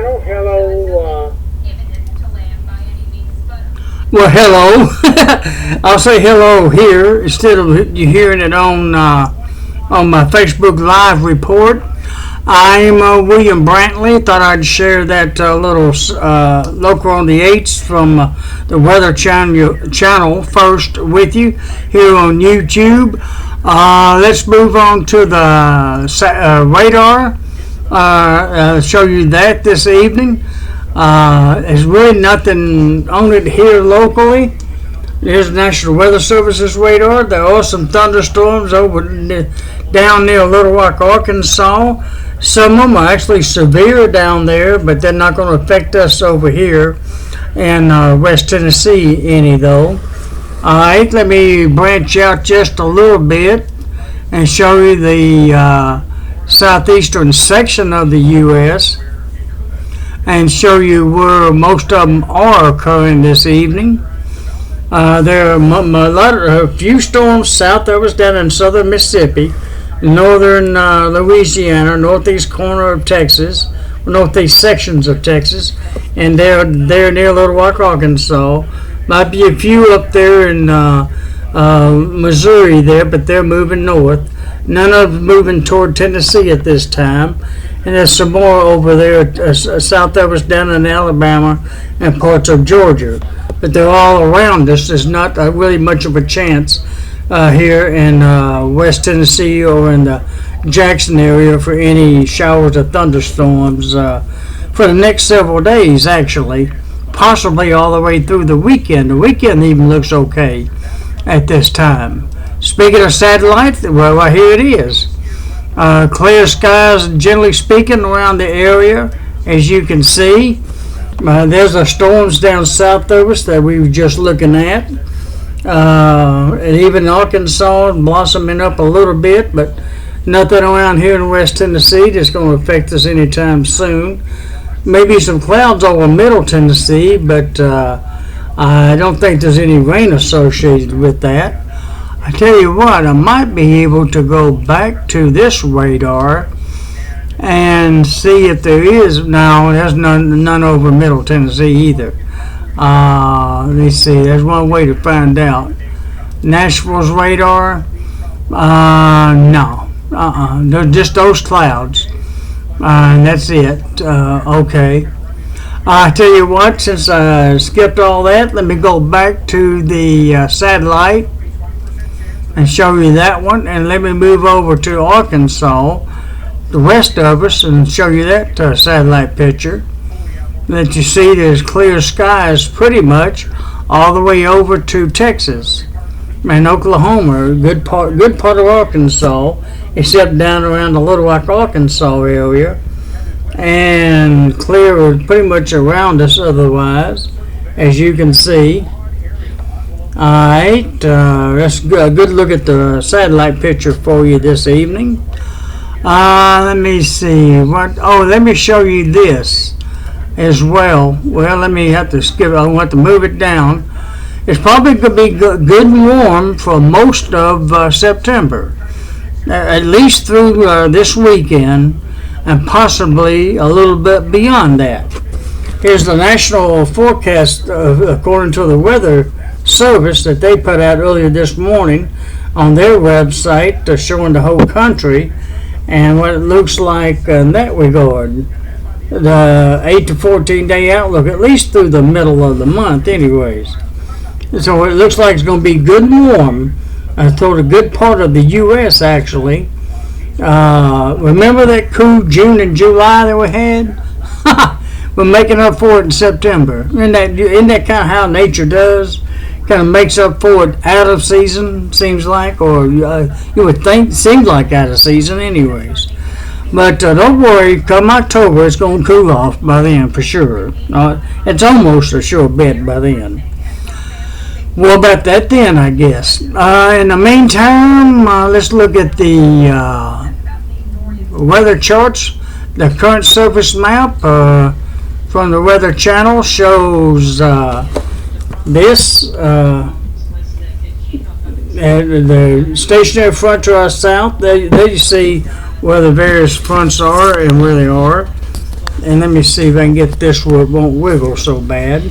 channel. Hello. Well, hello. I'll say hello here instead of you hearing it on my Facebook Live report. I'm William Brantley. Thought I'd share that little local on the 8th from the Weather channel first with you here on YouTube. Let's move on to the radar. Show you that this evening. There's really nothing on it here locally. There's National Weather Service's radar. There are some thunderstorms down near Little Rock, Arkansas. Some of them are actually severe down there, but they're not going to affect us over here in West Tennessee any though. Alright, let me branch out just a little bit and show you the southeastern section of the U.S. and show you where most of them are occurring this evening. There are a few storms south of us down in southern Mississippi, northern Louisiana, northeast corner of Texas, northeast sections of Texas, and they're near Little Rock, Arkansas. Might be a few up there in Missouri there, but they're moving north. None of them moving toward Tennessee at this time. And there's some more over there south of us down in Alabama and parts of Georgia. But they're all around us. There's not really much of a chance here in West Tennessee or in the Jackson area for any showers or thunderstorms for the next several days, actually. Possibly all the way through the weekend. The weekend even looks okay at this time. Speaking of satellite, well, here it is. Clear skies, generally speaking, around the area, as you can see. There's the storms down south of us that we were just looking at. And even Arkansas blossoming up a little bit, but nothing around here in West Tennessee that's going to affect us anytime soon. Maybe some clouds over Middle Tennessee, but I don't think there's any rain associated with that. I tell you what, I might be able to go back to this radar and see if there is. No, there's none over Middle Tennessee either. Let's see, there's one way to find out. Nashville's radar, no. They're just those clouds. And that's it. Okay. I tell you what, since I skipped all that, let me go back to the satellite and show you that one, and let me move over to Arkansas, the rest of us, and show you that satellite picture. That you see there's clear skies pretty much all the way over to Texas and Oklahoma, good part of Arkansas, except down around the Little Rock, Arkansas area, and clear pretty much around us otherwise, as you can see. Alright, that's a good look at the satellite picture for you this evening. Let me see. Let me show you this as well. Well, let me have to skip. I want to move it down. It's probably going to be good and warm for most of September, at least through this weekend, and possibly a little bit beyond that. Here's the national forecast according to the Weather Service that they put out earlier this morning on their website, showing the whole country and what it looks like in that regard. The 8 to 14 day outlook, at least through the middle of the month anyways. So it looks like it's going to be good and warm through a good part of the U.S. actually. Remember that cool June and July that we had? We're making up for it in September. Isn't that kind of how nature does? Kind of makes up for it out of season, seems like, or you would think seems like out of season anyways. But don't worry, come October it's going to cool off by then for sure. It's almost a sure bet by then. Well, about that then, I guess. In the meantime, let's look at the weather charts. The current surface map from the Weather Channel shows this. The stationary front to our south, there you see where the various fronts are and where they are. And let me see if I can get this where it won't wiggle so bad.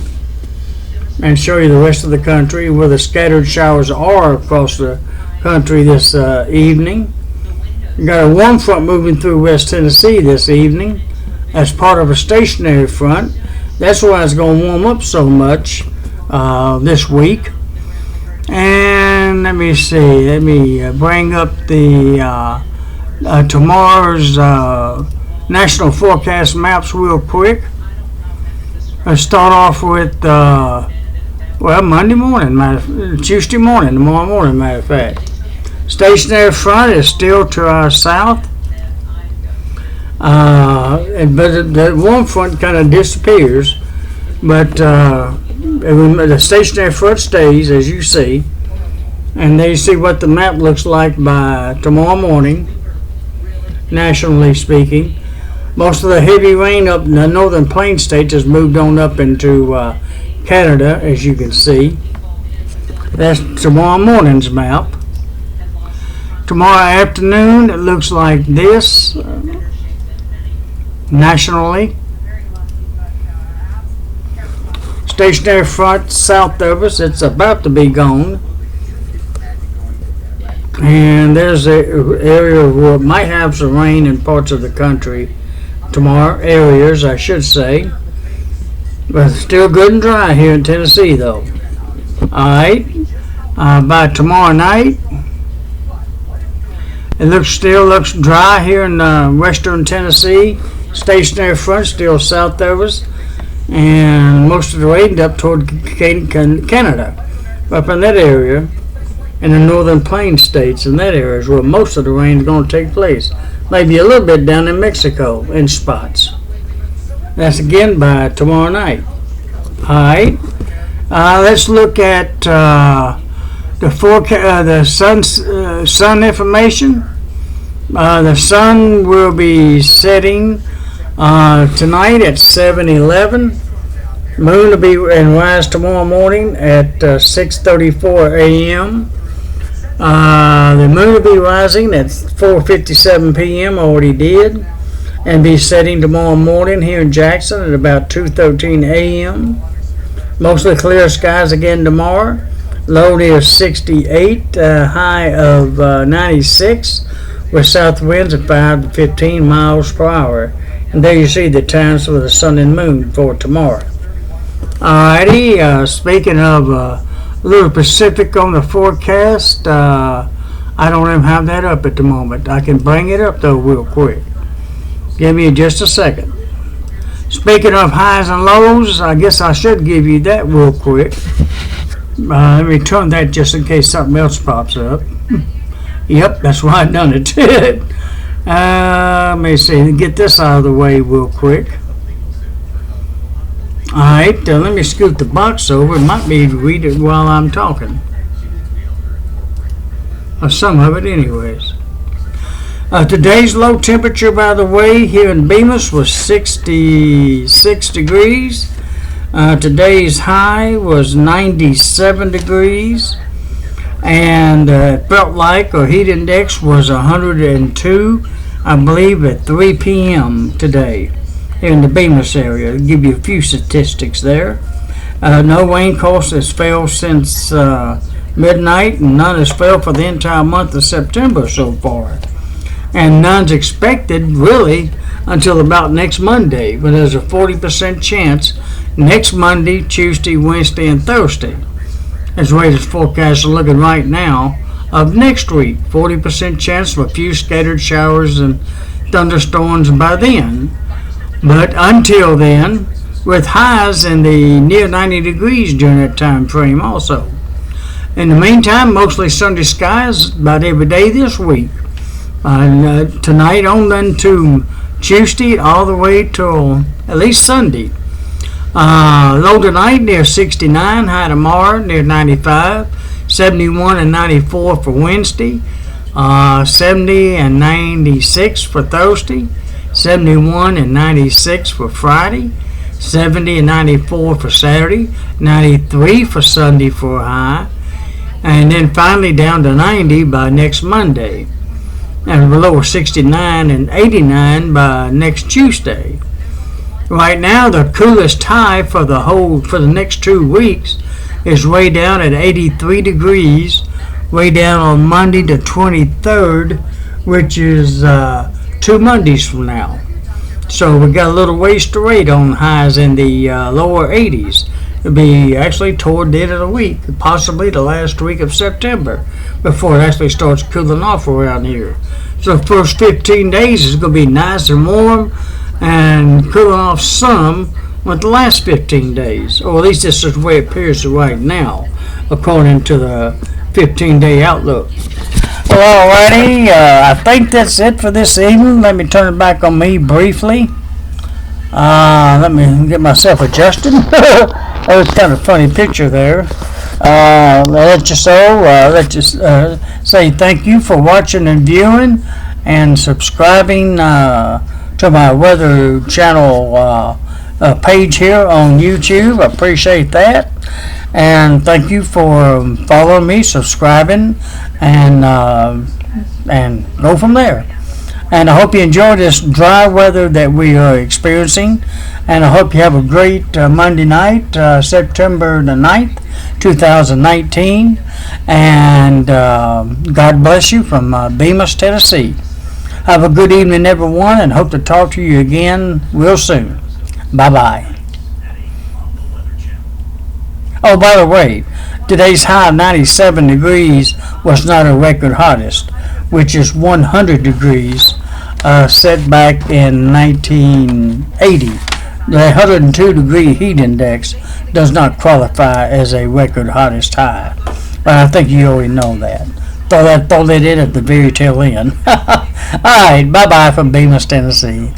And show you the rest of the country where the scattered showers are across the country this evening. We got a warm front moving through West Tennessee this evening as part of a stationary front. That's why it's going to warm up so much this week. And let me see. Let me bring up the tomorrow's national forecast maps real quick. Let's start off with Monday morning, Tuesday morning, tomorrow morning, matter of fact. Stationary front is still to our south, but the warm front kind of disappears. But the stationary front stays, as you see, and there you see what the map looks like by tomorrow morning, nationally speaking. Most of the heavy rain up in the northern plain states has moved on up into Canada, as you can see. That's tomorrow morning's map. Tomorrow afternoon, it looks like this nationally. Stationary front south of us, it's about to be gone. And there's an area where it might have some rain in parts of the country tomorrow, areas I should say. But it's still good and dry here in Tennessee though. Alright, by tomorrow night, it still looks dry here in western Tennessee. Stationary front still south of us, and most of the rain up toward Canada, up in that area, in the northern plain states. In that area is where most of the rain is going to take place. Maybe a little bit down in Mexico in spots. That's again by tomorrow night. All right. Let's look at the forecast, the sun information. The sun will be setting tonight at 7:11. Moon will be and rise tomorrow morning at 6:34 a.m. The moon will be rising at 4:57 p.m. Already did, and be setting tomorrow morning here in Jackson at about 2:13 a.m. Mostly clear skies again tomorrow. Low near 68, high of 96, with south winds at 5 to 15 miles per hour. And there you see the times for the sun and moon for tomorrow. Alrighty, speaking of a little Pacific on the forecast, I don't even have that up at the moment. I can bring it up though real quick. Give me just a second. Speaking of highs and lows, I guess I should give you that real quick. Let me turn that just in case something else pops up. Yep, that's why I done it. Let me see, get this out of the way real quick. Alright, let me scoot the box over. It might be to read it while I'm talking. Or some of it anyways. Today's low temperature, by the way, here in Bemis was 66 degrees. Today's high was 97 degrees. And it felt like our heat index was 102, I believe, at 3 p.m. today here in the Bemis area. I'll give you a few statistics there. No rain course has fell since midnight, and none has fell for the entire month of September so far. And none's expected really until about next Monday, but there's a 40% chance next Monday, Tuesday, Wednesday, and Thursday. As the way this forecast is looking right now, of next week, 40% chance of a few scattered showers and thunderstorms by then. But until then, with highs in the near 90 degrees during that time frame also. In the meantime, mostly sunny skies about every day this week. Tonight on then to Tuesday all the way till at least Sunday. Low tonight near 69, high tomorrow near 95, 71 and 94 for Wednesday, 70 and 96 for Thursday, 71 and 96 for Friday, 70 and 94 for Saturday, 93 for Sunday for a high, and then finally down to 90 by next Monday, and below 69 and 89 by next Tuesday. Right now, the coolest high for the next 2 weeks is way down at 83 degrees, way down on Monday the 23rd, which is 2 Mondays from now. So we got a little ways to wait on highs in the lower 80s. It'll be actually toward the end of the week, possibly the last week of September, before it actually starts cooling off around here. So the first 15 days is going to be nice and warm and cooling off some with the last 15 days. Or at least this is the way it appears right now, according to the 15-day outlook. Well, alrighty, I think that's it for this evening. Let me turn it back on me briefly. Let me get myself adjusted. That was kind of a funny picture there. Let's just say thank you for watching and viewing and subscribing to my weather channel page here on YouTube. I appreciate that. And thank you for following me, subscribing, and go from there. And I hope you enjoy this dry weather that we are experiencing. And I hope you have a great Monday night, September the 9th, 2019. And God bless you from Bemis, Tennessee. Have a good evening, everyone, and hope to talk to you again real soon. Bye-bye. Oh, by the way, today's high of 97 degrees was not a record hottest, which is 100 degrees set back in 1980. The 102 degree heat index does not qualify as a record hottest high. But I think you already know that. Throw that in at the very tail end. All right, bye-bye from Bemis, Tennessee.